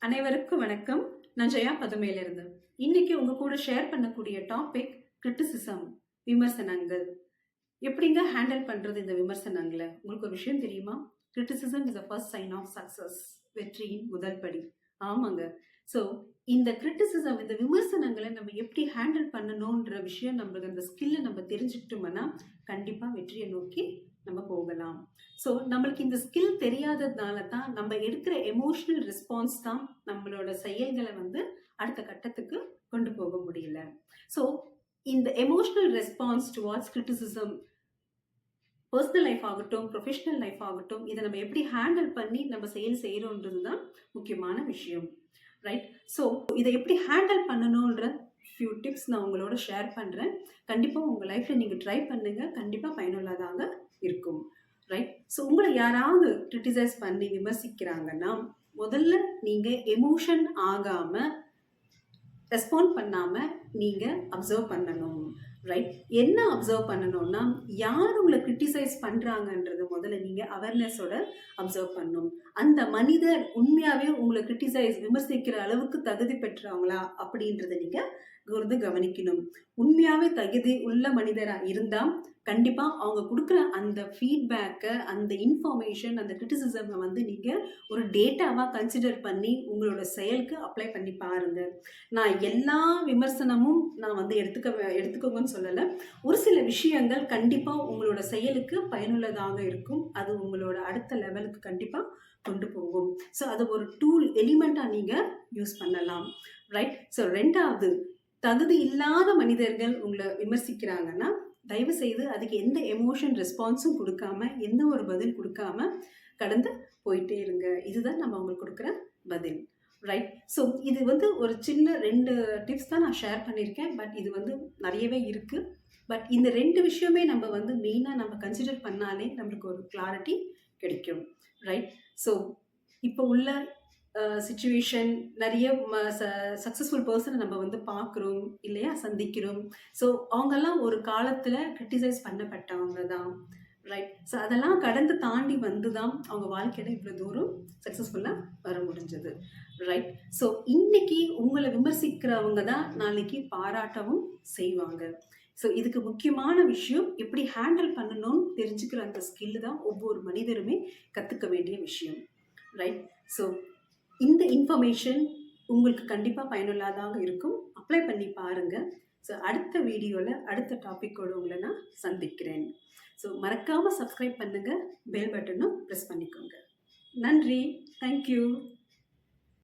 அனைவருக்கும் வணக்கம். நான் ஜெயா பதுமையிலிருந்து. இன்னைக்கு உங்க கூட ஷேர் பண்ணக்கூடிய டாபிக் கிரிட்டிசிசம், விமர்சனங்கள். எப்படிங்க ஹேண்டில் பண்றது இந்த விமர்சனங்களை? உங்களுக்கு ஒரு விஷயம் தெரியுமா? Criticism is the first sign of success. வெற்றியின் முதல் படி. ஆமாங்க. ஸோ இந்த கிரிட்டிசிசம், இந்த விமர்சனங்களை நம்ம எப்படி ஹேண்டில் பண்ணணுன்ற விஷயம், நம்மளுக்கு அந்த ஸ்கில்லை நம்ம தெரிஞ்சுக்கிட்டோம்னா கண்டிப்பா வெற்றியை நோக்கி நம்ம போகலாம். ஸோ நம்மளுக்கு இந்த ஸ்கில் தெரியாததுனால தான் நம்ம எடுக்கிற எமோஷனல் ரெஸ்பான்ஸ் தான் நம்மளோட செயல்களை அடுத்த கட்டத்துக்கு கொண்டு போக முடியல. ஸோ இந்த emotional response towards criticism, personal life ஆகட்டும், ப்ரொஃபஷனல் லைஃப் ஆகட்டும், இதை நம்ம எப்படி ஹேண்டில் பண்ணி நம்ம செயல் செய்யறோன்றது தான் முக்கியமான விஷயம். ரைட்? ஸோ இதை எப்படி ஹேண்டில் பண்ணணுன்ற ஃபியூ டிப்ஸ் நான் உங்களோட ஷேர் பண்ணுறேன். கண்டிப்பாக உங்கள் லைஃப்பில் நீங்கள் ட்ரை பண்ணுங்க. கண்டிப்பாக பயனுள்ளதாக இருக்கும். ரைட்? ஸோ உங்களை யாராவது கிரிட்டிசைஸ் பண்ணி விமர்சிக்கிறாங்கன்னா, முதல்ல நீங்கள் எமோஷன் ஆகாமல், ரெஸ்பாண்ட் பண்ணாமல் நீங்கள் அப்சர்வ் பண்ணணும். ரைட்? என்ன அப்சர்வ் பண்ணணும்னா, யார் உங்களை கிரிட்டிசைஸ் பண்ணுறாங்கன்றது முதல்ல நீங்கள் அவேர்னஸோட அப்சர்வ் பண்ணணும். அந்த மனிதர் உண்மையாகவே உங்களை விமர்சிக்கிற அளவுக்கு தகுதி பெற்றவங்களா அப்படின்றத நீங்கள் கவனிக்கணும். உண்மையாகவே தகுதி உள்ள மனிதராக இருந்தால் கண்டிப்பாக அவங்க கொடுக்குற அந்த ஃபீட்பேக்கை, அந்த இன்ஃபர்மேஷன், அந்த கிரிட்டிசிசமை நீங்கள் ஒரு டேட்டாவாக கன்சிடர் பண்ணி உங்களோட செயலுக்கு அப்ளை பண்ணி பாருங்கள். நான் எல்லா விமர்சனமும் நான் எடுத்துக்கோங்கன்னு சொல்லலை. ஒரு சில விஷயங்கள் கண்டிப்பாக உங்களோட செயலுக்கு பயனுள்ளதாக இருக்கும். அது உங்களோட அடுத்த லெவலுக்கு கண்டிப்பாக கொண்டு போகும். ஸோ அது ஒரு டூல் எலிமெண்ட்டாக நீங்கள் யூஸ் பண்ணலாம். ரைட்? ஸோ ரெண்டாவது, தகுதி இல்லாத மனிதர்கள் உங்களை விமர்சிக்கிறாங்கன்னா தயவு செய்து அதுக்கு எந்த எமோஷன் ரெஸ்பான்ஸும் கொடுக்காம, எந்த ஒரு பதில் கொடுக்காம கடந்து போயிட்டே இருங்க. இதுதான் நம்ம அவங்களுக்கு கொடுக்குற பதில். ரைட்? ஸோ இது ஒரு சின்ன 2 டிப்ஸ் தான் நான் ஷேர் பண்ணியிருக்கேன். பட் இது நிறையவே இருக்குது. பட் இந்த 2 விஷயமே நம்ம மெயினாக நம்ம கன்சிடர் பண்ணாலே நம்மளுக்கு ஒரு கிளாரிட்டி கிடைக்கும். ரைட்? ஸோ இப்போ உள்ள சிச்சுவேஷன், நிறைய சக்ஸஸ்ஃபுல் பர்சனை நம்ம பார்க்குறோம் இல்லையா, சந்திக்கிறோம். ஸோ அவங்கெல்லாம் ஒரு காலத்தில் கிரிட்டிசைஸ் பண்ணப்பட்டவங்க தான். ரைட்? ஸோ அதெல்லாம் கடந்து தாண்டி தான் அவங்க வாழ்க்கையில் இவ்வளோ தூரம் சக்ஸஸ்ஃபுல்லாக வர முடிஞ்சது. ரைட்? ஸோ இன்னைக்கு உங்களை விமர்சிக்கிறவங்க தான் நாளைக்கு பாராட்டவும் செய்வாங்க. ஸோ இதுக்கு முக்கியமான விஷயம், எப்படி ஹேண்டில் பண்ணணும்னு தெரிஞ்சுக்கிற அந்த ஸ்கில்லு தான் ஒவ்வொரு மனிதருமே கற்றுக்க வேண்டிய விஷயம். ரைட்? ஸோ இந்த இன்ஃபர்மேஷன் உங்களுக்கு கண்டிப்பாக பயனுள்ளதாக இருக்கும். அப்ளை பண்ணி பாருங்கள். ஸோ அடுத்த வீடியோவில் அடுத்த டாப்பிக்கோடு உங்களை நான் சந்திக்கிறேன். ஸோ மறக்காமல் சப்ஸ்கிரைப் பண்ணுங்கள், பெல் பட்டனும் ப்ரெஸ் பண்ணிக்கோங்க. நன்றி. தேங்க்யூ.